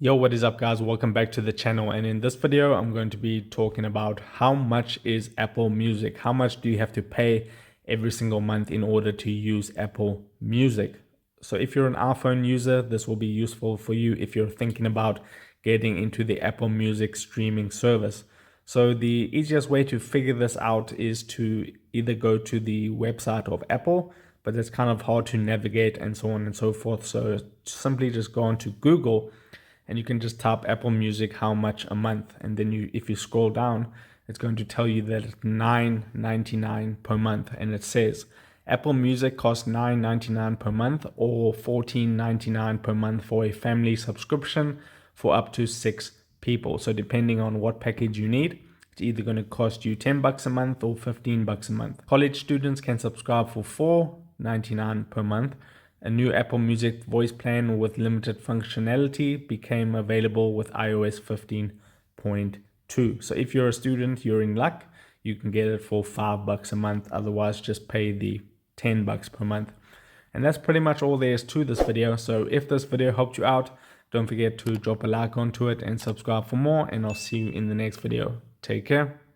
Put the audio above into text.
Yo, what is up guys? Welcome back to the channel, and in this video I'm going to be talking about how much is Apple Music. How much do you have to pay every single month in order to use Apple Music? So if you're an iPhone user, this will be useful for you if you're thinking about getting into the Apple Music streaming service. So the easiest way to figure this out is to either go to the website of Apple, but it's kind of hard to navigate and so on and so forth. So simply just go onto Google and you can just type Apple Music how much a month, and then if you scroll down, it's going to tell you that it's $9.99 per month, and it says Apple Music costs $9.99 per month or $14.99 per month for a family subscription for up to 6 people. So depending on what package you need, it's either going to cost you $10 a month or $15 a month. College students can subscribe for $4.99 per month. A new Apple Music voice plan with limited functionality became available with iOS 15.2. So if you're a student, you're in luck. You can get it for $5 a month. Otherwise, just pay the $10 per month. And that's pretty much all there is to this video. So if this video helped you out, don't forget to drop a like onto it and subscribe for more. And I'll see you in the next video. Take care.